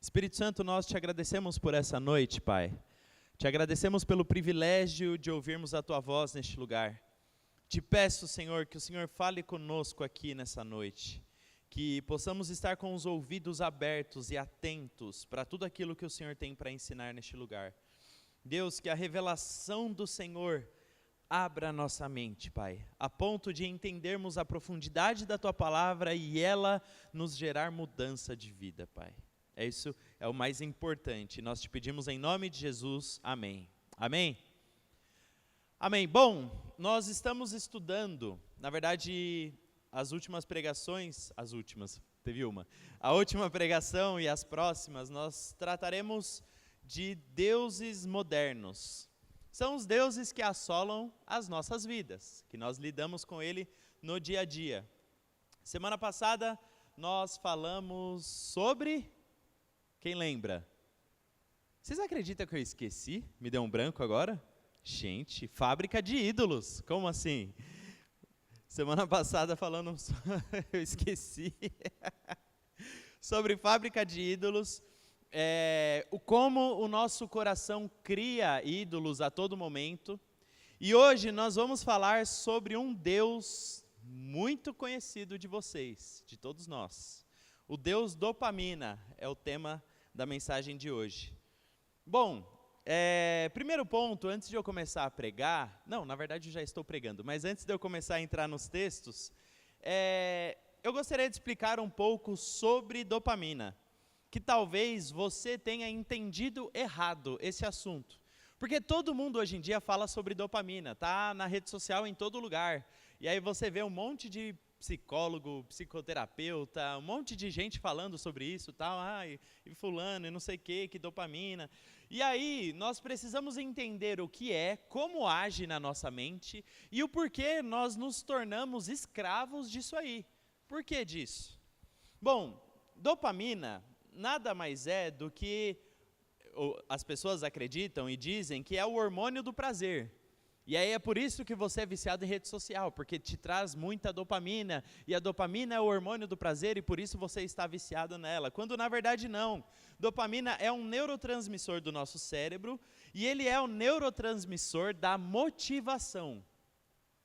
Espírito Santo, nós te agradecemos por essa noite, Pai. Te agradecemos pelo privilégio de ouvirmos a Tua voz neste lugar. Te peço, Senhor, que o Senhor fale conosco aqui nessa noite. Que possamos estar com os ouvidos abertos e atentos para tudo aquilo que o Senhor tem para ensinar neste lugar. Deus, que a revelação do Senhor abra a nossa mente, Pai, a ponto de entendermos a profundidade da Tua palavra e ela nos gerar mudança de vida, Pai. Isso é o mais importante. Nós te pedimos em nome de Jesus. Amém. Amém? Amém. Bom, nós estamos estudando, na verdade, as últimas pregações, a última pregação e as próximas, nós trataremos de deuses modernos. São os deuses que assolam as nossas vidas, que nós lidamos com ele no dia a dia. Semana passada, nós falamos sobre... Quem lembra? Vocês acreditam que eu esqueci? Me deu um branco agora? Gente, fábrica de ídolos, como assim? Semana passada falando, eu esqueci, sobre fábrica de ídolos, como o nosso coração cria ídolos a todo momento. E hoje nós vamos falar sobre um Deus muito conhecido de vocês, de todos nós. O Deus dopamina é o tema da mensagem de hoje. Bom, primeiro ponto, antes de eu começar a pregar, não, na verdade eu já estou pregando, mas antes de eu começar a entrar nos textos, eu gostaria de explicar um pouco sobre dopamina, que talvez você tenha entendido errado esse assunto, porque todo mundo hoje em dia fala sobre dopamina, tá na rede social em todo lugar, e aí você vê um monte de psicólogo, psicoterapeuta, um monte de gente falando sobre isso, tal, e fulano, e não sei o que dopamina. E aí, nós precisamos entender o que é, como age na nossa mente, e o porquê nós nos tornamos escravos disso aí. Por que disso? Bom, dopamina nada mais é do que, as pessoas acreditam e dizem que é o hormônio do prazer. E aí é por isso que você é viciado em rede social, porque te traz muita dopamina, e a dopamina é o hormônio do prazer, e por isso você está viciado nela, quando na verdade não. Dopamina é um neurotransmissor do nosso cérebro, e ele é o neurotransmissor da motivação.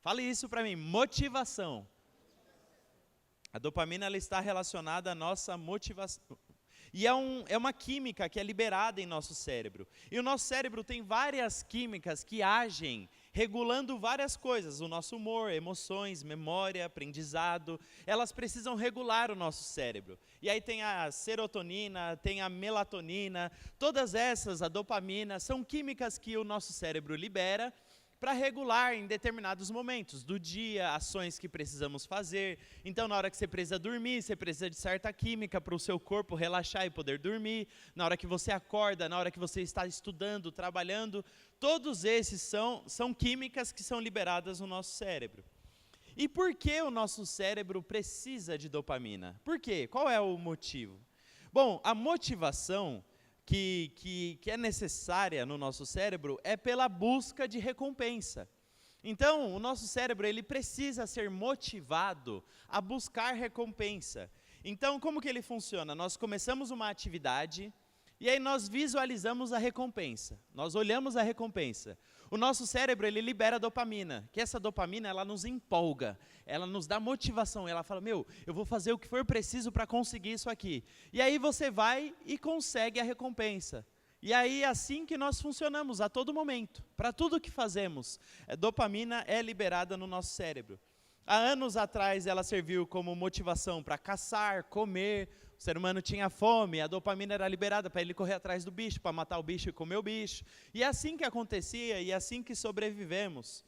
Fale isso para mim, motivação. A dopamina ela está relacionada à nossa motivação. E é uma química que é liberada em nosso cérebro. E o nosso cérebro tem várias químicas que agem regulando várias coisas, o nosso humor, emoções, memória, aprendizado, elas precisam regular o nosso cérebro. E aí tem a serotonina, tem a melatonina, todas essas, a dopamina, são químicas que o nosso cérebro libera para regular em determinados momentos do dia, ações que precisamos fazer. Então, na hora que você precisa dormir, você precisa de certa química para o seu corpo relaxar e poder dormir. Na hora que você acorda, na hora que você está estudando, trabalhando, todos esses são químicas que são liberadas no nosso cérebro. E por que o nosso cérebro precisa de dopamina? Por quê? Qual é o motivo? Bom, a motivação que é necessária no nosso cérebro é pela busca de recompensa. Então, o nosso cérebro ele precisa ser motivado a buscar recompensa. Então, como que ele funciona? Nós começamos uma atividade e aí nós visualizamos a recompensa. Nós olhamos a recompensa. O nosso cérebro ele libera dopamina, que essa dopamina ela nos empolga, ela nos dá motivação, ela fala, eu vou fazer o que for preciso para conseguir isso aqui. E aí você vai e consegue a recompensa. E aí é assim que nós funcionamos a todo momento, para tudo que fazemos, dopamina é liberada no nosso cérebro. Há anos atrás ela serviu como motivação para caçar, comer. O ser humano tinha fome, a dopamina era liberada para ele correr atrás do bicho, para matar o bicho e comer o bicho. E é assim que acontecia, e é assim que sobrevivemos.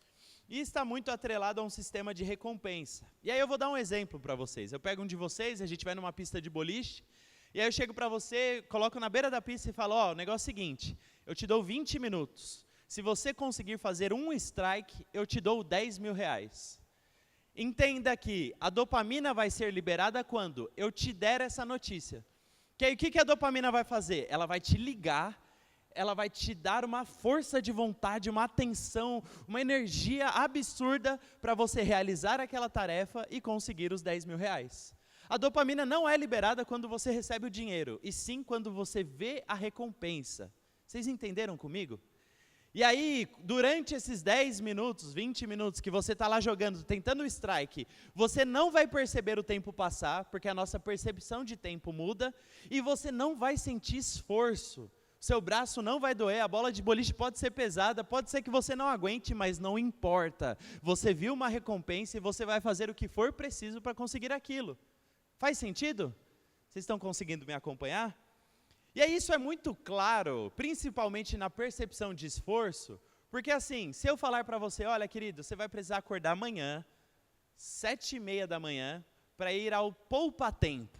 E está muito atrelado a um sistema de recompensa. E aí eu vou dar um exemplo para vocês. Eu pego um de vocês, a gente vai numa pista de boliche, e aí eu chego para você, coloco na beira da pista e falo, o negócio é o seguinte, eu te dou 20 minutos. Se você conseguir fazer um strike, eu te dou 10 mil reais. Entenda que a dopamina vai ser liberada quando eu te der essa notícia. Que aí o que a dopamina vai fazer? Ela vai te ligar, ela vai te dar uma força de vontade, uma atenção, uma energia absurda para você realizar aquela tarefa e conseguir os 10 mil reais. A dopamina não é liberada quando você recebe o dinheiro, e sim quando você vê a recompensa. Vocês entenderam comigo? E aí, durante esses 10 minutos, 20 minutos que você está lá jogando, tentando o strike, você não vai perceber o tempo passar, porque a nossa percepção de tempo muda, e você não vai sentir esforço. Seu braço não vai doer, a bola de boliche pode ser pesada, pode ser que você não aguente, mas não importa. Você viu uma recompensa e você vai fazer o que for preciso para conseguir aquilo. Faz sentido? Vocês estão conseguindo me acompanhar? E aí isso é muito claro, principalmente na percepção de esforço, porque assim, se eu falar para você, olha querido, você vai precisar acordar amanhã, 7h30 da manhã, para ir ao poupa-tempo.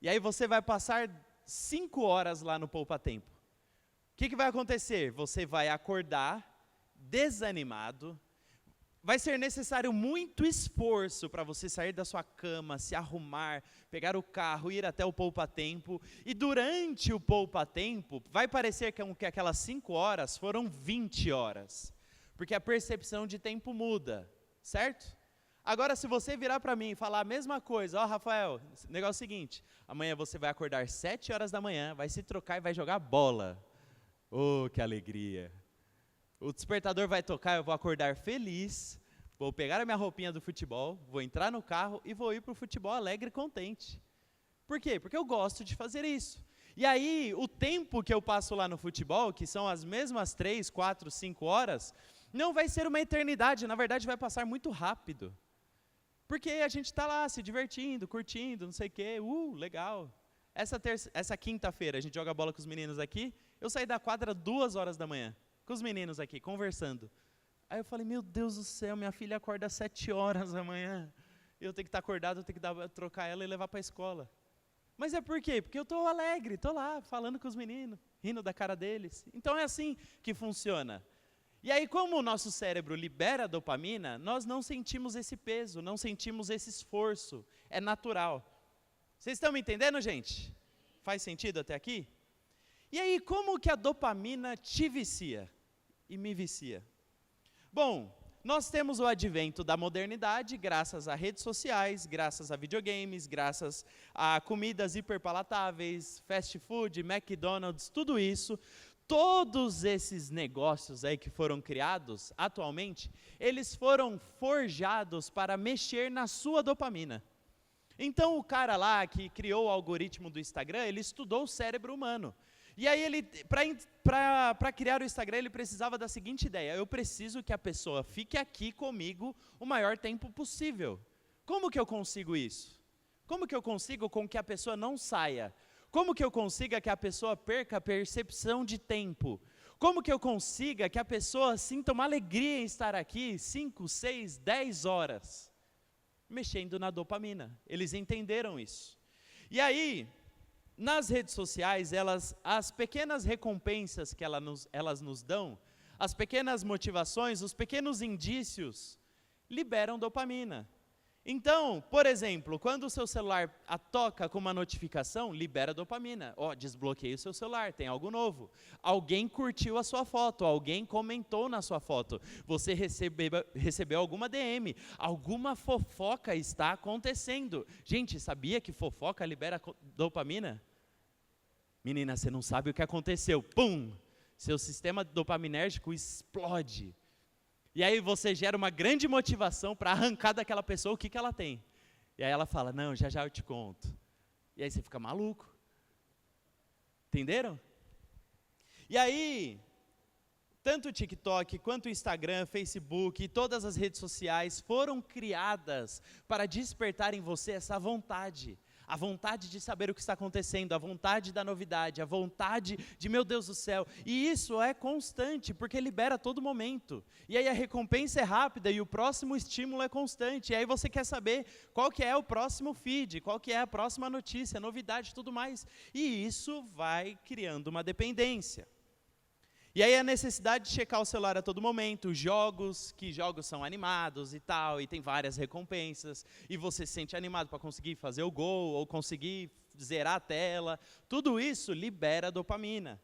E aí você vai passar 5 horas lá no poupa-tempo. O que vai acontecer? Você vai acordar desanimado, vai ser necessário muito esforço para você sair da sua cama, se arrumar, pegar o carro, ir até o poupa-tempo, e durante o poupa-tempo, vai parecer que aquelas 5 horas foram 20 horas, porque a percepção de tempo muda, certo? Agora, se você virar para mim e falar a mesma coisa, ó Rafael, o negócio é o seguinte, amanhã você vai acordar 7 horas da manhã, vai se trocar e vai jogar bola. Oh, que alegria! O despertador vai tocar, eu vou acordar feliz, vou pegar a minha roupinha do futebol, vou entrar no carro e vou ir para o futebol alegre e contente. Por quê? Porque eu gosto de fazer isso. E aí, o tempo que eu passo lá no futebol, que são as mesmas 3, 4, 5 horas, não vai ser uma eternidade, na verdade vai passar muito rápido. Porque a gente está lá se divertindo, curtindo, não sei o quê, legal. Essa quinta-feira, a gente joga bola com os meninos aqui, eu saí da quadra 2 horas da manhã. Com os meninos aqui, conversando. Aí eu falei, meu Deus do céu, minha filha acorda às 7 horas da manhã. Eu tenho que estar acordado, eu tenho que trocar ela e levar para a escola. Mas é por quê? Porque eu estou alegre, estou lá, falando com os meninos, rindo da cara deles. Então é assim que funciona. E aí, como o nosso cérebro libera dopamina, nós não sentimos esse peso, não sentimos esse esforço. É natural. Vocês estão me entendendo, gente? Faz sentido até aqui? E aí, como que a dopamina te vicia? E me vicia? Bom, nós temos o advento da modernidade, graças a redes sociais, graças a videogames, graças a comidas hiperpalatáveis, fast food, McDonald's, tudo isso. Todos esses negócios aí que foram criados atualmente, eles foram forjados para mexer na sua dopamina. Então, o cara lá que criou o algoritmo do Instagram, ele estudou o cérebro humano. E aí, para criar o Instagram, ele precisava da seguinte ideia: eu preciso que a pessoa fique aqui comigo o maior tempo possível. Como que eu consigo isso? Como que eu consigo com que a pessoa não saia? Como que eu consiga que a pessoa perca a percepção de tempo? Como que eu consiga que a pessoa sinta uma alegria em estar aqui 5, 6, 10 horas? Mexendo na dopamina. Eles entenderam isso. E aí, nas redes sociais, as pequenas recompensas que elas nos dão, as pequenas motivações, os pequenos indícios, liberam dopamina. Então, por exemplo, quando o seu celular toca com uma notificação, libera dopamina. Desbloqueia o seu celular, tem algo novo. Alguém curtiu a sua foto, alguém comentou na sua foto. Você recebeu alguma DM, alguma fofoca está acontecendo. Gente, sabia que fofoca libera dopamina? Menina, você não sabe o que aconteceu. Pum! Seu sistema dopaminérgico explode. E aí você gera uma grande motivação para arrancar daquela pessoa o que ela tem. E aí ela fala, não, já já eu te conto. E aí você fica maluco. Entenderam? E aí, tanto o TikTok, quanto o Instagram, Facebook e todas as redes sociais foram criadas para despertar em você essa vontade. A vontade de saber o que está acontecendo, a vontade da novidade, a vontade de, meu Deus do céu. E isso é constante, porque libera a todo momento. E aí a recompensa é rápida e o próximo estímulo é constante. E aí você quer saber qual que é o próximo feed, qual que é a próxima notícia, novidade e tudo mais. E isso vai criando uma dependência. E aí a necessidade de checar o celular a todo momento, jogos são animados e tal, e tem várias recompensas, e você se sente animado para conseguir fazer o gol, ou conseguir zerar a tela, tudo isso libera dopamina.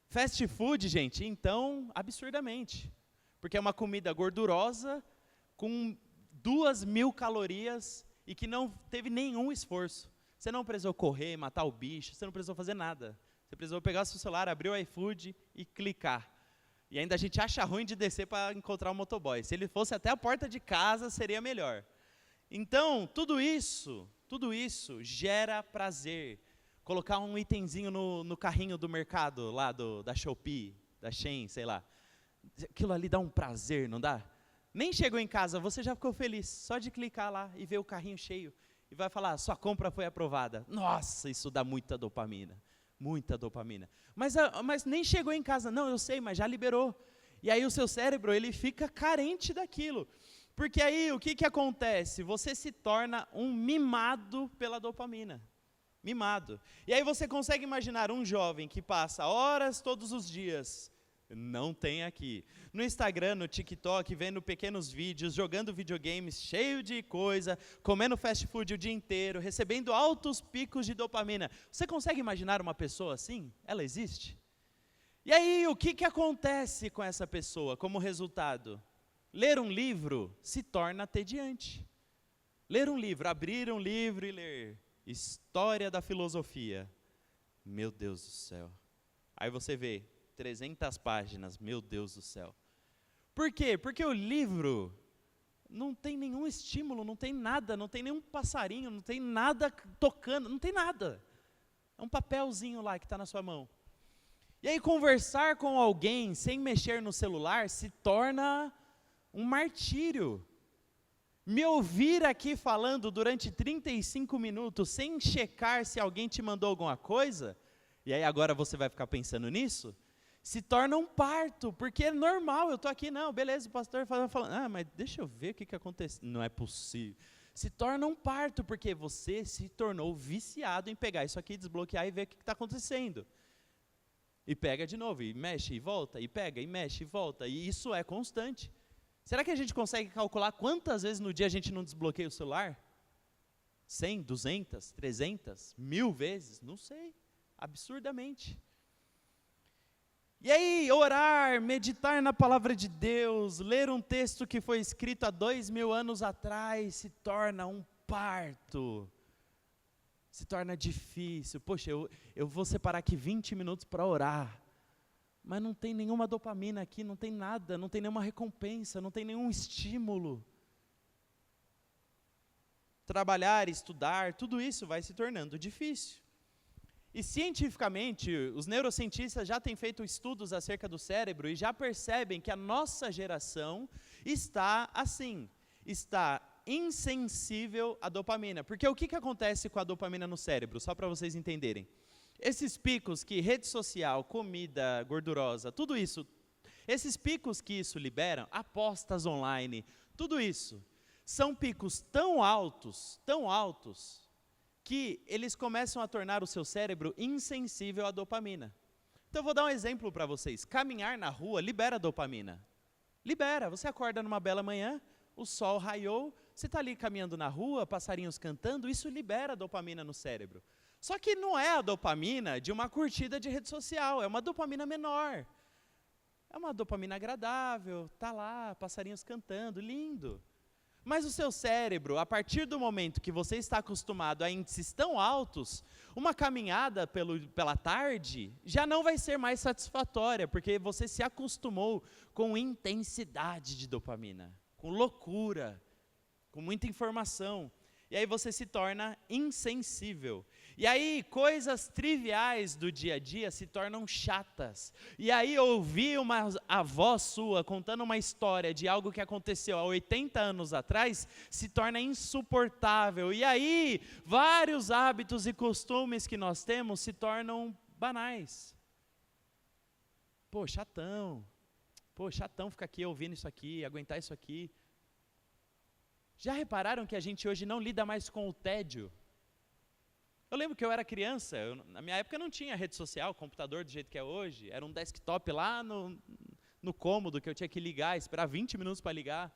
Fast food, gente, então, absurdamente, porque é uma comida gordurosa, com 2.000 calorias, e que não teve nenhum esforço. Você não precisou correr, matar o bicho, você não precisou fazer nada. Você precisou pegar o seu celular, abrir o iFood e clicar. E ainda a gente acha ruim de descer para encontrar o motoboy. Se ele fosse até a porta de casa, seria melhor. Então, tudo isso gera prazer. Colocar um itemzinho no carrinho do mercado, lá da Shopee, da Shein, sei lá. Aquilo ali dá um prazer, não dá? Nem chegou em casa, você já ficou feliz, só de clicar lá e ver o carrinho cheio. E vai falar, sua compra foi aprovada. Nossa, isso dá muita dopamina. Muita dopamina. Mas nem chegou em casa. Não, eu sei, mas já liberou. E aí o seu cérebro, ele fica carente daquilo. Porque aí, o que acontece? Você se torna um mimado pela dopamina. Mimado. E aí você consegue imaginar um jovem que passa horas todos os dias, não tem aqui, no Instagram, no TikTok, vendo pequenos vídeos, jogando videogames, cheio de coisa, comendo fast food o dia inteiro, recebendo altos picos de dopamina. Você consegue imaginar uma pessoa assim? Ela existe? E aí, o que acontece com essa pessoa como resultado? Ler um livro se torna tediante. Ler um livro, abrir um livro e ler História da Filosofia. Meu Deus do céu. Aí você vê 300 páginas, meu Deus do céu. Por quê? Porque o livro não tem nenhum estímulo, não tem nada, não tem nenhum passarinho, não tem nada tocando, não tem nada. É um papelzinho lá que está na sua mão. E aí conversar com alguém sem mexer no celular se torna um martírio. Me ouvir aqui falando durante 35 minutos sem checar se alguém te mandou alguma coisa, e aí agora você vai ficar pensando nisso, se torna um parto, porque é normal, eu estou aqui, não, beleza, o pastor falando, mas deixa eu ver o que aconteceu, não é possível. Se torna um parto, porque você se tornou viciado em pegar isso aqui, desbloquear e ver o que está acontecendo. E pega de novo, e mexe, e volta, e pega, e mexe, e volta, e isso é constante. Será que a gente consegue calcular quantas vezes no dia a gente não desbloqueia o celular? 100, 200, 300, 1000 vezes? Não sei, absurdamente. E aí, orar, meditar na palavra de Deus, ler um texto que foi escrito há 2000 anos atrás, se torna um parto. Se torna difícil. Poxa, eu vou separar aqui 20 minutos para orar. Mas não tem nenhuma dopamina aqui, não tem nada, não tem nenhuma recompensa, não tem nenhum estímulo. Trabalhar, estudar, tudo isso vai se tornando difícil. E cientificamente, os neurocientistas já têm feito estudos acerca do cérebro e já percebem que a nossa geração está assim, está insensível à dopamina. Porque o que acontece com a dopamina no cérebro? Só para vocês entenderem. Esses picos que rede social, comida gordurosa, tudo isso, esses picos que isso libera, apostas online, tudo isso, são picos tão altos, que eles começam a tornar o seu cérebro insensível à dopamina. Então eu vou dar um exemplo para vocês. Caminhar na rua libera dopamina. Libera, você acorda numa bela manhã, o sol raiou, você está ali caminhando na rua, passarinhos cantando, isso libera dopamina no cérebro. Só que não é a dopamina de uma curtida de rede social, é uma dopamina menor. É uma dopamina agradável, está lá, passarinhos cantando, lindo. Mas o seu cérebro, a partir do momento que você está acostumado a índices tão altos, uma caminhada pela tarde já não vai ser mais satisfatória, porque você se acostumou com intensidade de dopamina, com loucura, com muita informação. E aí você se torna insensível. E aí coisas triviais do dia a dia se tornam chatas. E aí ouvir uma avó sua contando uma história de algo que aconteceu há 80 anos atrás se torna insuportável. E aí vários hábitos e costumes que nós temos se tornam banais. Pô, chatão ficar aqui ouvindo isso aqui, aguentar isso aqui. Já repararam que a gente hoje não lida mais com o tédio? Eu lembro que eu era criança, na minha época não tinha rede social, computador do jeito que é hoje, era um desktop lá no cômodo que eu tinha que ligar, esperar 20 minutos para ligar,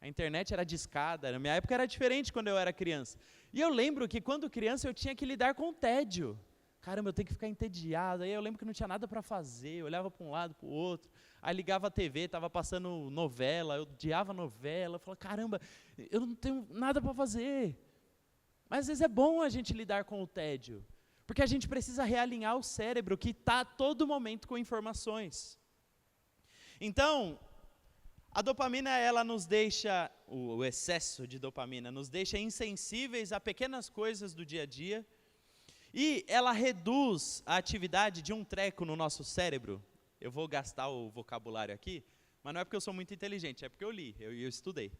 a internet era discada, na minha época era diferente quando eu era criança. E eu lembro que quando criança eu tinha que lidar com o tédio. Caramba, eu tenho que ficar entediado, aí eu lembro que não tinha nada para fazer, eu olhava para um lado, para o outro, aí ligava a TV, estava passando novela, eu odiava novela, eu falava, caramba, eu não tenho nada para fazer. Mas às vezes é bom a gente lidar com o tédio, porque a gente precisa realinhar o cérebro que está a todo momento com informações. Então, a dopamina, ela nos deixa, o excesso de dopamina, nos deixa insensíveis a pequenas coisas do dia a dia, e ela reduz a atividade de um treco no nosso cérebro. Eu vou gastar o vocabulário aqui, mas não é porque eu sou muito inteligente, é porque eu li, eu estudei.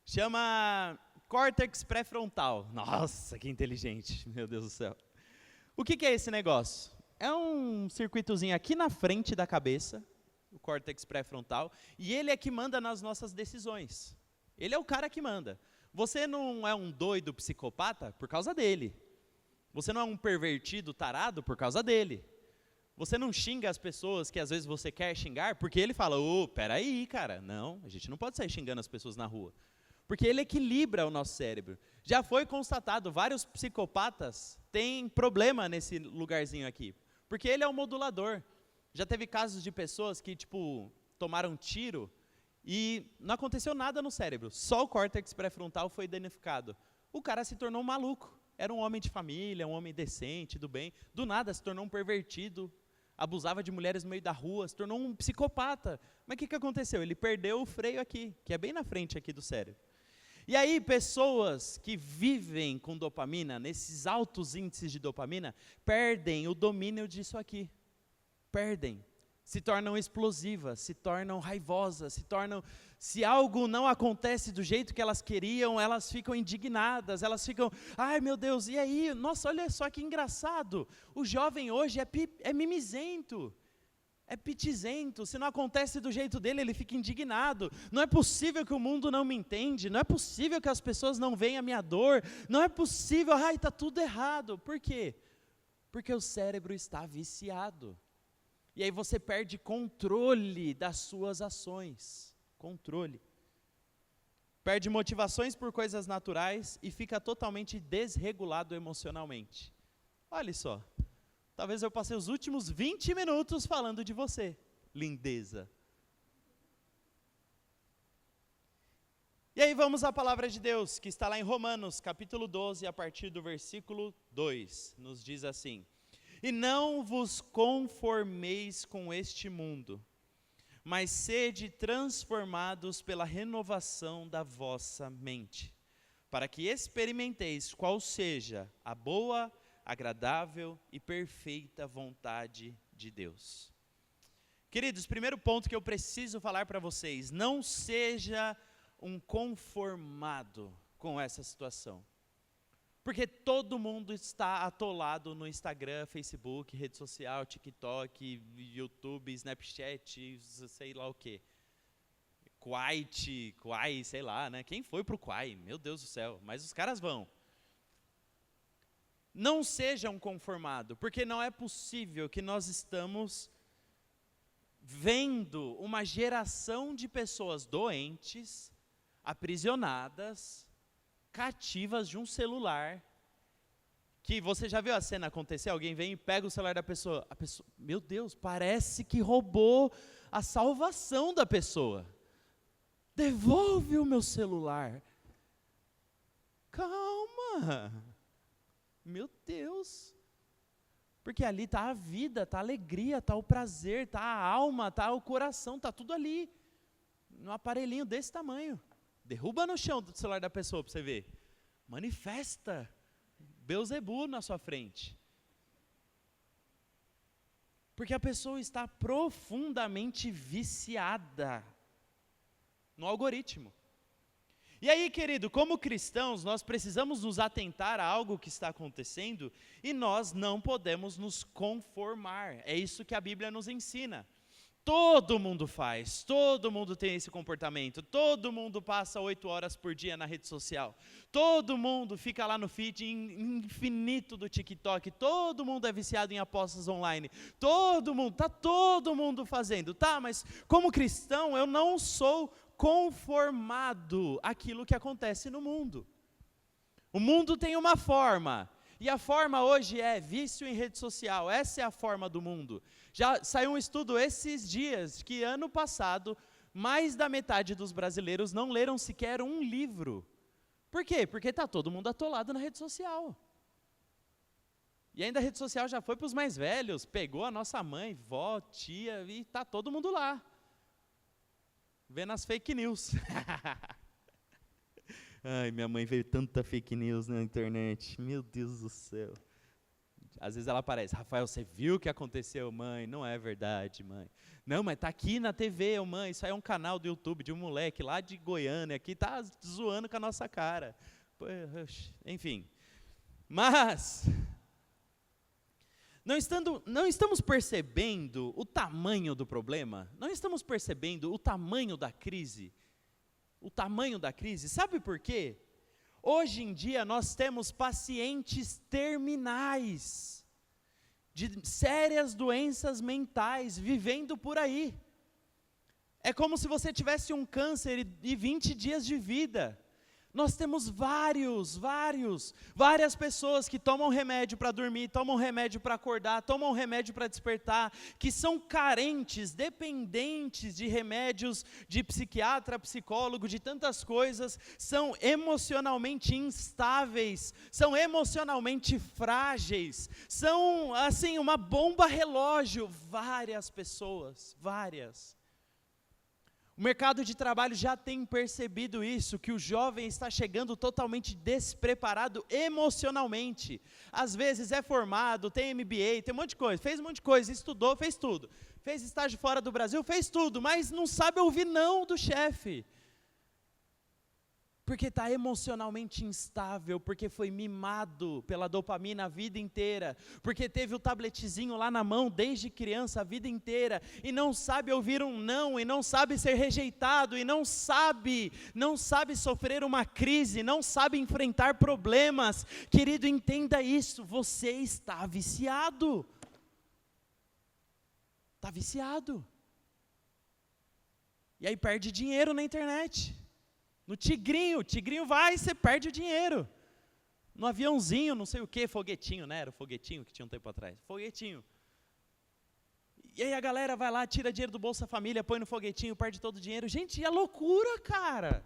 Chama córtex pré-frontal. Nossa, que inteligente, meu Deus do céu. O que é esse negócio? É um circuitozinho aqui na frente da cabeça, o córtex pré-frontal, e ele é que manda nas nossas decisões. Ele é o cara que manda. Você não é um doido psicopata por causa dele. Você não é um pervertido tarado por causa dele. Você não xinga as pessoas que às vezes você quer xingar, porque ele fala, peraí, cara, não, a gente não pode sair xingando as pessoas na rua. Porque ele equilibra o nosso cérebro. Já foi constatado, vários psicopatas têm problema nesse lugarzinho aqui, porque ele é o modulador. Já teve casos de pessoas que, tomaram tiro e não aconteceu nada no cérebro, só o córtex pré-frontal foi danificado. O cara se tornou um maluco. Era um homem de família, um homem decente, do bem. Do nada se tornou um pervertido, abusava de mulheres no meio da rua, se tornou um psicopata. Mas o que aconteceu? Ele perdeu o freio aqui, que é bem na frente aqui do cérebro. E aí, pessoas que vivem com dopamina, nesses altos índices de dopamina, perdem o domínio disso aqui. Perdem. Se tornam explosivas, se tornam raivosas, se algo não acontece do jeito que elas queriam, elas ficam indignadas, elas ficam, ai meu Deus, e aí, nossa, olha só que engraçado, o jovem hoje é mimizento, é pitizento, se não acontece do jeito dele, ele fica indignado, não é possível que o mundo não me entende, não é possível que as pessoas não veem a minha dor, não é possível, ai, está tudo errado, por quê? Porque o cérebro está viciado. E aí você perde controle das suas ações. Controle. Perde motivações por coisas naturais e fica totalmente desregulado emocionalmente. Olha só. Talvez eu passei os últimos 20 minutos falando de você, lindeza. E aí vamos à palavra de Deus, que está lá em Romanos, capítulo 12, a partir do versículo 2. Nos diz assim: e não vos conformeis com este mundo, mas sede transformados pela renovação da vossa mente, para que experimenteis qual seja a boa, agradável e perfeita vontade de Deus. Queridos, primeiro ponto que eu preciso falar para vocês: não seja um conformado com essa situação. Porque todo mundo está atolado no Instagram, Facebook, rede social, TikTok, YouTube, Snapchat, sei lá o quê. Quai, sei lá, né? Quem foi pro Quai? Meu Deus do céu, mas os caras vão. Não sejam conformados, porque não é possível que nós estamos vendo uma geração de pessoas doentes, aprisionadas, cativas de um celular, que você já viu a cena acontecer, alguém vem e pega o celular da pessoa, a pessoa, meu Deus, parece que roubou a salvação da pessoa, devolve o meu celular, calma, meu Deus, porque ali está a vida, está a alegria, está o prazer, está a alma, está o coração, está tudo ali, num aparelhinho desse tamanho. Derruba no chão do celular da pessoa para você ver. Manifesta Beelzebu na sua frente. Porque a pessoa está profundamente viciada no algoritmo. E aí, querido, como cristãos, nós precisamos nos atentar a algo que está acontecendo e nós não podemos nos conformar. É isso que a Bíblia nos ensina. Todo mundo faz, todo mundo tem esse comportamento, todo mundo passa 8 horas por dia na rede social, todo mundo fica lá no feed infinito do TikTok, todo mundo é viciado em apostas online, todo mundo fazendo, mas como cristão eu não sou conformado àquilo que acontece no mundo. O mundo tem uma forma, e a forma hoje é vício em rede social, essa é a forma do mundo. Já saiu um estudo esses dias, que ano passado, mais da metade dos brasileiros não leram sequer um livro, Por quê? Porque está todo mundo atolado na rede social. E ainda a rede social já foi para os mais velhos, pegou a nossa mãe, vó, tia, e está todo mundo lá, vendo as fake news. Ai, minha mãe veio tanta fake news na internet, meu Deus do céu. Às vezes ela aparece, Rafael, você viu o que aconteceu, mãe? Não é verdade, mãe. Não, mas tá aqui na TV, mãe, isso aí é um canal do YouTube de um moleque lá de Goiânia, aqui tá zoando com a nossa cara. Enfim, mas não estamos percebendo o tamanho do problema? Não estamos percebendo o tamanho da crise? O tamanho da crise, sabe por quê? Hoje em dia nós temos pacientes terminais, de sérias doenças mentais, vivendo por aí. É como se você tivesse um câncer e 20 dias de vida. Nós temos várias pessoas que tomam remédio para dormir, tomam remédio para acordar, tomam remédio para despertar, que são carentes, dependentes de remédios de psiquiatra, psicólogo, de tantas coisas, são emocionalmente instáveis, são emocionalmente frágeis, são assim uma bomba relógio, várias pessoas, várias. O mercado de trabalho já tem percebido isso, que o jovem está chegando totalmente despreparado emocionalmente. Às vezes é formado, tem MBA, tem um monte de coisa, fez um monte de coisa, estudou, fez tudo. Fez estágio fora do Brasil, fez tudo, mas não sabe ouvir não do chefe. Porque está emocionalmente instável, porque foi mimado pela dopamina a vida inteira, porque teve o tabletezinho lá na mão desde criança a vida inteira, e não sabe ouvir um não, e não sabe ser rejeitado, e não sabe sofrer uma crise, não sabe enfrentar problemas. Querido, entenda isso, você está viciado. Está viciado. E aí perde dinheiro na internet. No tigrinho vai, você perde o dinheiro. No aviãozinho, não sei o que, foguetinho, né? Era o foguetinho que tinha um tempo atrás. Foguetinho. E aí a galera vai lá, tira dinheiro do Bolsa Família, põe no foguetinho, perde todo o dinheiro. Gente, é loucura, cara.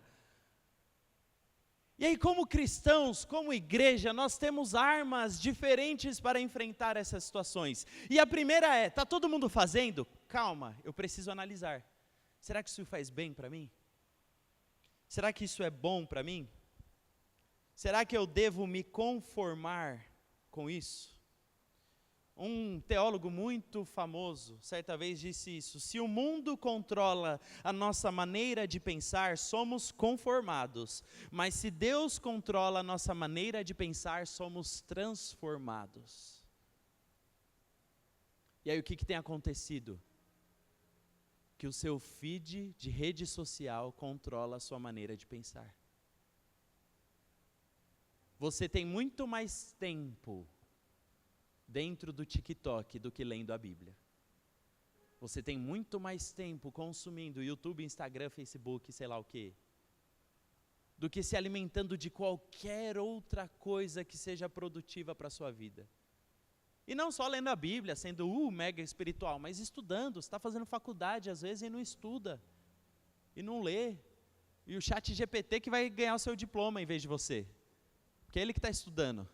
E aí, como cristãos, como igreja, nós temos armas diferentes para enfrentar essas situações. E a primeira é, está todo mundo fazendo? Calma, eu preciso analisar. Será que isso faz bem para mim? Será que isso é bom para mim? Será que eu devo me conformar com isso? Um teólogo muito famoso, certa vez disse isso: se o mundo controla a nossa maneira de pensar, somos conformados. Mas se Deus controla a nossa maneira de pensar, somos transformados. E aí o que tem acontecido? Que o seu feed de rede social controla a sua maneira de pensar. Você tem muito mais tempo dentro do TikTok do que lendo a Bíblia. Você tem muito mais tempo consumindo YouTube, Instagram, Facebook, sei lá o quê, do que se alimentando de qualquer outra coisa que seja produtiva para a sua vida. E não só lendo a Bíblia, sendo mega espiritual, mas estudando. Você está fazendo faculdade às vezes e não estuda, e não lê. E o ChatGPT que vai ganhar o seu diploma em vez de você, porque é ele que está estudando.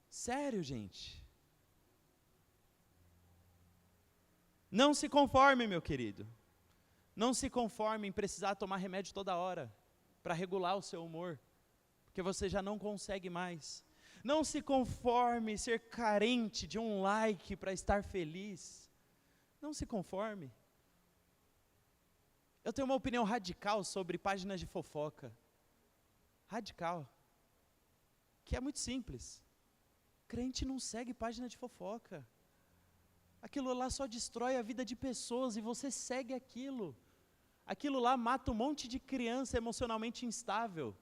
Sério, gente. Não se conforme, meu querido. Não se conforme em precisar tomar remédio toda hora, para regular o seu humor. Porque você já não consegue mais. Não se conforme em ser carente de um like para estar feliz. Não se conforme. Eu tenho uma opinião radical sobre páginas de fofoca. Radical. Que é muito simples. Crente não segue página de fofoca. Aquilo lá só destrói a vida de pessoas e você segue aquilo. Aquilo lá mata um monte de criança emocionalmente instável.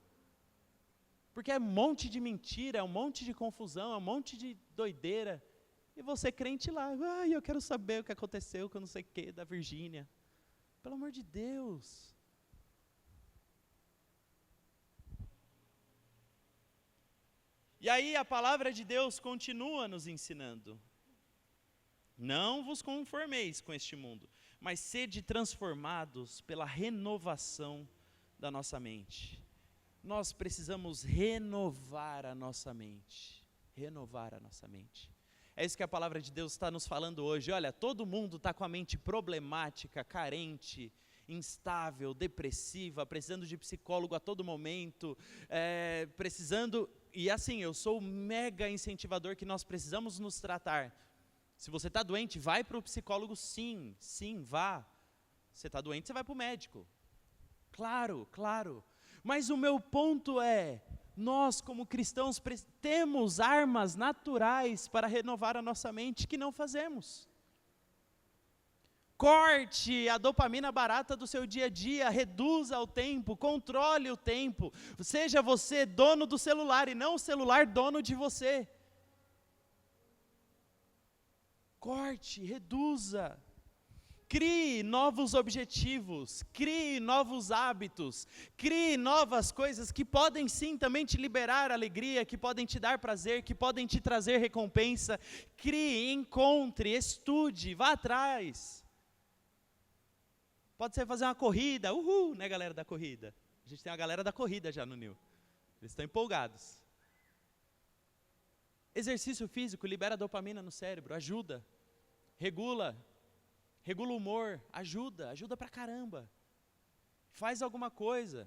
Porque é um monte de mentira, é um monte de confusão, é um monte de doideira. E você crente lá, eu quero saber o que aconteceu com não sei o que, da Virgínia. Pelo amor de Deus. E aí a palavra de Deus continua nos ensinando. Não vos conformeis com este mundo, mas sede transformados pela renovação da nossa mente. Nós precisamos renovar a nossa mente. Renovar a nossa mente. É isso que a palavra de Deus está nos falando hoje. Olha, todo mundo está com a mente problemática, carente, instável, depressiva, precisando de psicólogo a todo momento, precisando... E assim, eu sou mega incentivador que nós precisamos nos tratar. Se você está doente, vai para o psicólogo, sim, vá. Você está doente, você vai para o médico. Claro, claro. Mas o meu ponto é, nós como cristãos temos armas naturais para renovar a nossa mente que não fazemos. Corte a dopamina barata do seu dia a dia, reduza o tempo, controle o tempo. Seja você dono do celular e não o celular dono de você. Corte, reduza. Crie novos objetivos, crie novos hábitos, crie novas coisas que podem sim também te liberar alegria, que podem te dar prazer, que podem te trazer recompensa. Crie, encontre, estude, vá atrás. Pode ser fazer uma corrida, uhul, né, galera da corrida? A gente tem a galera da corrida já no New. Eles estão empolgados. Exercício físico libera dopamina no cérebro, ajuda. Regula o humor, ajuda pra caramba. Faz alguma coisa.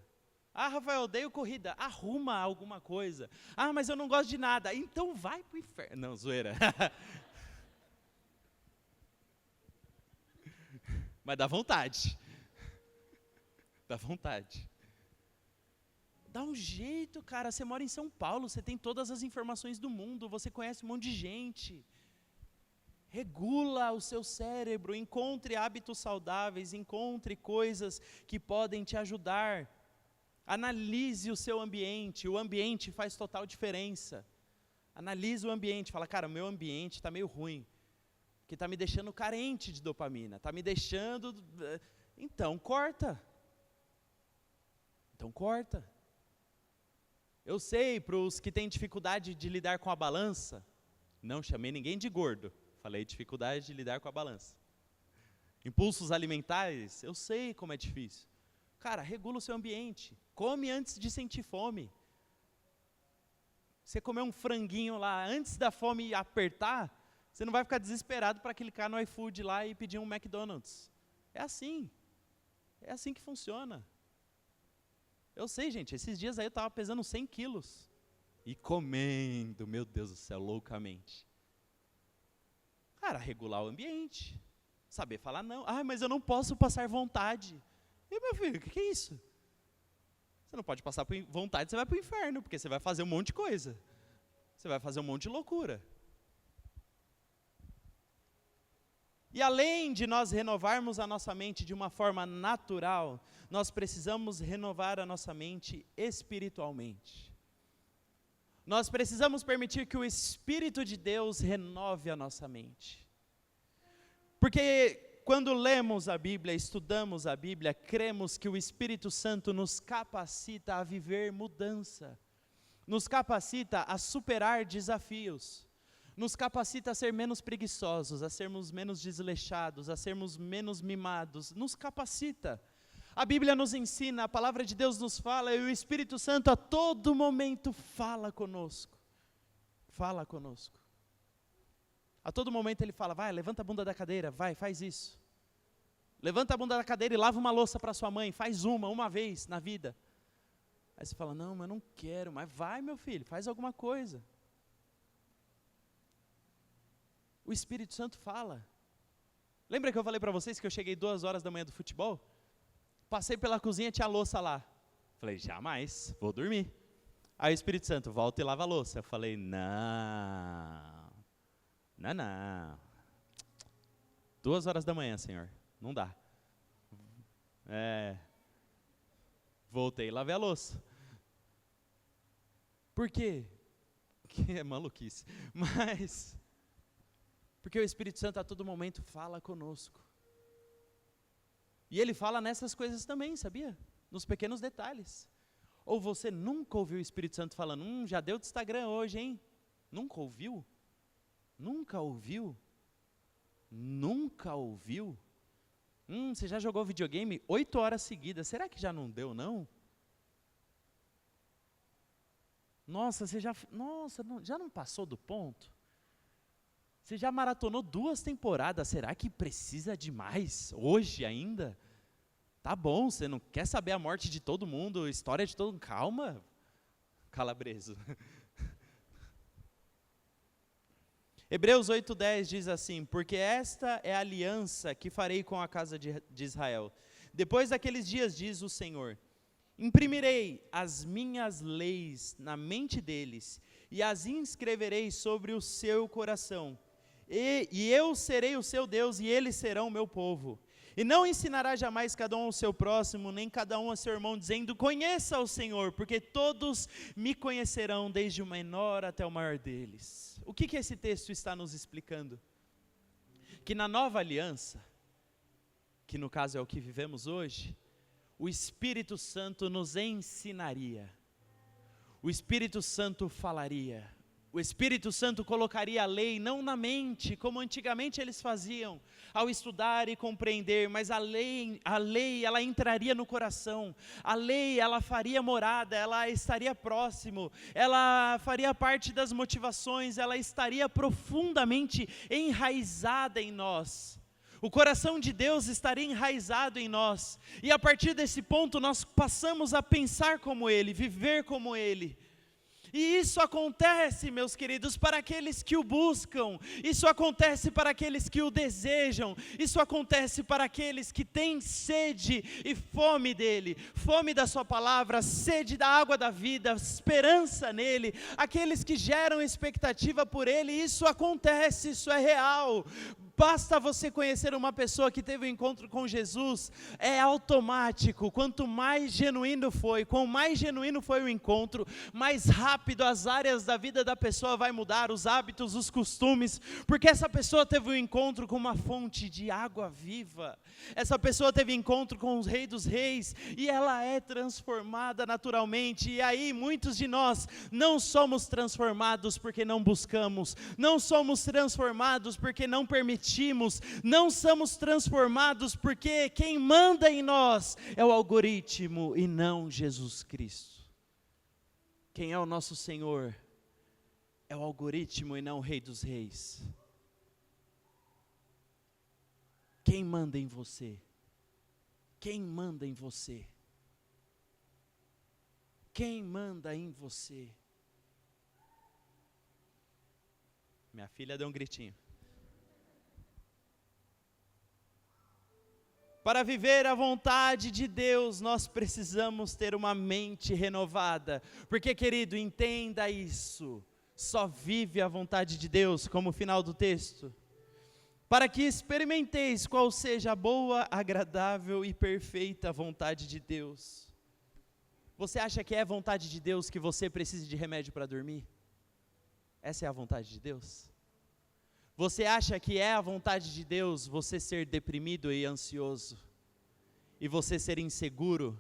Ah, Rafael, eu odeio corrida. Arruma alguma coisa. Ah, mas eu não gosto de nada. Então vai pro inferno. Não, zoeira. Mas dá vontade. Dá vontade. Dá um jeito, cara. Você mora em São Paulo, você tem todas as informações do mundo, você conhece um monte de gente. Regula o seu cérebro, encontre hábitos saudáveis, encontre coisas que podem te ajudar. Analise o seu ambiente, o ambiente faz total diferença. Analise o ambiente, fala, cara, o meu ambiente está meio ruim, que está me deixando carente de dopamina, está me deixando... Então corta. Eu sei, para os que têm dificuldade de lidar com a balança, não chamei ninguém de gordo, falei dificuldade de lidar com a balança. Impulsos alimentares, eu sei como é difícil. Cara, regula o seu ambiente, come antes de sentir fome. Você comer um franguinho lá, antes da fome apertar, você não vai ficar desesperado para clicar no iFood lá e pedir um McDonald's. É assim que funciona. Eu sei, gente, esses dias aí eu estava pesando 100 quilos e comendo, meu Deus do céu, loucamente. Cara, regular o ambiente, saber falar não. Ah, mas eu não posso passar vontade. E meu filho, o que é isso? Você não pode passar vontade, você vai para o inferno, porque você vai fazer um monte de coisa. Você vai fazer um monte de loucura. E além de nós renovarmos a nossa mente de uma forma natural, nós precisamos renovar a nossa mente espiritualmente. Nós precisamos permitir que o Espírito de Deus renove a nossa mente. Porque quando lemos a Bíblia, estudamos a Bíblia, cremos que o Espírito Santo nos capacita a viver mudança, nos capacita a superar desafios, nos capacita a ser menos preguiçosos, a sermos menos desleixados, a sermos menos mimados, nos capacita. A Bíblia nos ensina, a palavra de Deus nos fala, e o Espírito Santo a todo momento fala conosco. Fala conosco. A todo momento ele fala, vai, levanta a bunda da cadeira, vai, faz isso. Levanta a bunda da cadeira e lava uma louça para sua mãe, faz uma vez na vida. Aí você fala, não, mas eu não quero, mas vai meu filho, faz alguma coisa. O Espírito Santo fala. Lembra que eu falei para vocês que eu cheguei 2 horas da manhã do futebol? Passei pela cozinha, tinha louça lá. Falei, jamais, vou dormir. Aí o Espírito Santo, volta e lava a louça. Eu falei, não. 2 horas da manhã, Senhor, não dá. Voltei e lavei a louça. Por quê? Que é maluquice. Mas... porque o Espírito Santo a todo momento fala conosco. E ele fala nessas coisas também, sabia? Nos pequenos detalhes. Ou você nunca ouviu o Espírito Santo falando, já deu de Instagram hoje, hein? Nunca ouviu? Nunca ouviu? Nunca ouviu? Você já jogou videogame 8 horas seguidas, será que já não deu, não? Nossa, já não passou do ponto? Você já maratonou 2 temporadas, será que precisa de mais? Hoje ainda? Tá bom, você não quer saber a morte de todo mundo, a história de todo mundo? Calma, calabreso. Hebreus 8:10 diz assim: porque esta é a aliança que farei com a casa de Israel. Depois daqueles dias, diz o Senhor, imprimirei as minhas leis na mente deles, e as inscreverei sobre o seu coração. E eu serei o seu Deus, e eles serão o meu povo. E não ensinará jamais cada um ao seu próximo, nem cada um ao seu irmão, dizendo, conheça o Senhor, porque todos me conhecerão, desde o menor até o maior deles. O que esse texto está nos explicando? Que na nova aliança, que no caso é o que vivemos hoje, o Espírito Santo nos ensinaria, o Espírito Santo falaria, o Espírito Santo colocaria a lei não na mente, como antigamente eles faziam, ao estudar e compreender, mas a lei ela entraria no coração, a lei ela faria morada, ela estaria próximo, ela faria parte das motivações, ela estaria profundamente enraizada em nós. O coração de Deus estaria enraizado em nós, e a partir desse ponto nós passamos a pensar como Ele, viver como Ele. E isso acontece, meus queridos, para aqueles que o buscam, isso acontece para aqueles que o desejam, isso acontece para aqueles que têm sede e fome dEle, fome da sua palavra, sede da água da vida, esperança nele, aqueles que geram expectativa por Ele, isso acontece, isso é real. Basta você conhecer uma pessoa que teve um encontro com Jesus, é automático, quanto mais genuíno foi, quanto mais genuíno foi o encontro, mais rápido as áreas da vida da pessoa vai mudar, os hábitos, os costumes, porque essa pessoa teve um encontro com uma fonte de água viva, essa pessoa teve encontro com o Rei dos Reis, e ela é transformada naturalmente, e aí muitos de nós não somos transformados porque não buscamos, não somos transformados porque não permitimos, não somos transformados porque quem manda em nós é o algoritmo e não Jesus Cristo. Quem é o nosso Senhor é o algoritmo e não o Rei dos Reis. Quem manda em você? Quem manda em você? Quem manda em você? Minha filha deu um gritinho. Para viver a vontade de Deus, nós precisamos ter uma mente renovada, porque, querido, entenda isso, só vive a vontade de Deus, como o final do texto, para que experimenteis qual seja a boa, agradável e perfeita vontade de Deus. Você acha que é vontade de Deus que você precise de remédio para dormir? Essa é a vontade de Deus? Você acha que é a vontade de Deus você ser deprimido e ansioso, e você ser inseguro,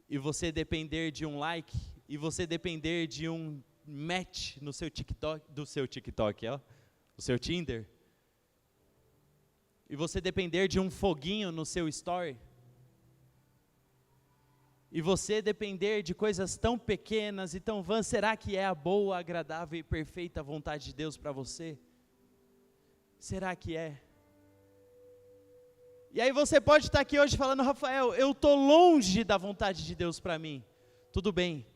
e você depender de um like, e você depender de um match no seu TikTok, do seu Tinder, e você depender de um foguinho no seu story, e você depender de coisas tão pequenas e tão vãs? Será que é a boa, agradável e perfeita vontade de Deus para você? Será que é? E aí você pode estar aqui hoje falando, Rafael, eu estou longe da vontade de Deus para mim. Tudo bem,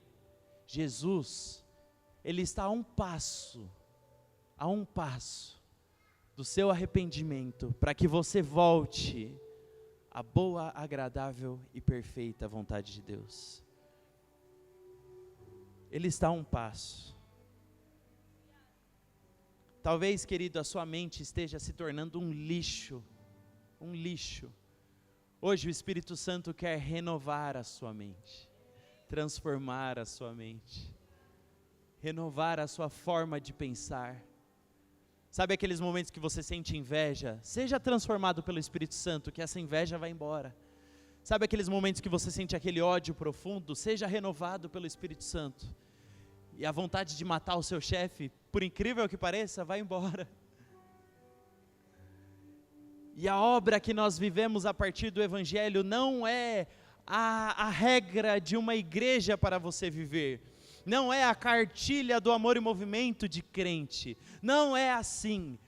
Jesus, Ele está a um passo do seu arrependimento, para que você volte à boa, agradável e perfeita vontade de Deus. Ele está a um passo. Talvez, querido, a sua mente esteja se tornando um lixo. Hoje o Espírito Santo quer renovar a sua mente, transformar a sua mente, renovar a sua forma de pensar. Sabe aqueles momentos que você sente inveja? Seja transformado pelo Espírito Santo, que essa inveja vai embora. Sabe aqueles momentos que você sente aquele ódio profundo? Seja renovado pelo Espírito Santo. E a vontade de matar o seu chefe, por incrível que pareça, vai embora. E a obra que nós vivemos a partir do Evangelho não é a regra de uma igreja para você viver. Não é a cartilha do amor e movimento de crente. Não é assim.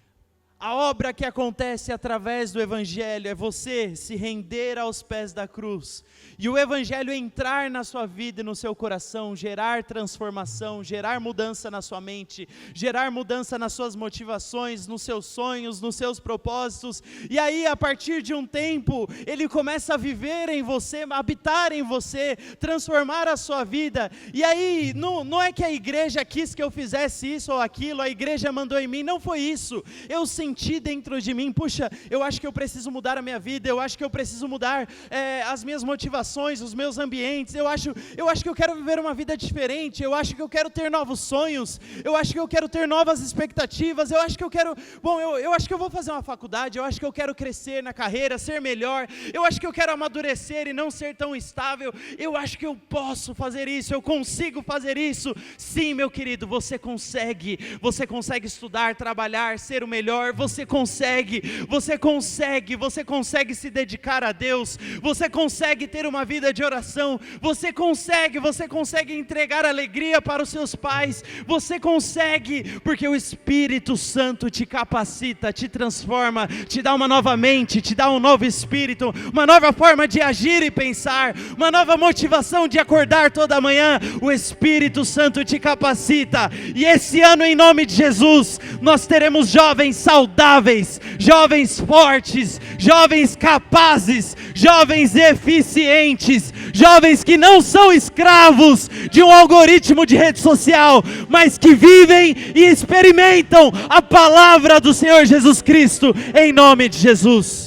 A obra que acontece através do Evangelho é você se render aos pés da cruz, e o Evangelho entrar na sua vida e no seu coração, gerar transformação, gerar mudança na sua mente, gerar mudança nas suas motivações, nos seus sonhos, nos seus propósitos, e aí a partir de um tempo, ele começa a viver em você, habitar em você, transformar a sua vida, e aí não é que a igreja quis que eu fizesse isso ou aquilo, a igreja mandou em mim, não foi isso, eu senti dentro de mim, puxa, eu acho que eu preciso mudar a minha vida, eu acho que eu preciso mudar as minhas motivações, os meus ambientes, eu acho que eu quero viver uma vida diferente, eu acho que eu quero ter novos sonhos, eu acho que eu quero ter novas expectativas, eu acho que eu quero, eu acho que eu vou fazer uma faculdade, eu acho que eu quero crescer na carreira, ser melhor, eu acho que eu quero amadurecer e não ser tão estável, eu acho que eu posso fazer isso, eu consigo fazer isso. Sim, meu querido, você consegue estudar, trabalhar, ser o melhor, você consegue se dedicar a Deus, você consegue ter uma vida de oração, você consegue entregar alegria para os seus pais, você consegue, porque o Espírito Santo te capacita, te transforma, te dá uma nova mente, te dá um novo espírito, uma nova forma de agir e pensar, uma nova motivação de acordar toda manhã. O Espírito Santo te capacita, e esse ano, em nome de Jesus, nós teremos jovens saudáveis, jovens fortes, jovens capazes, jovens eficientes, jovens que não são escravos de um algoritmo de rede social, mas que vivem e experimentam a palavra do Senhor Jesus Cristo, em nome de Jesus.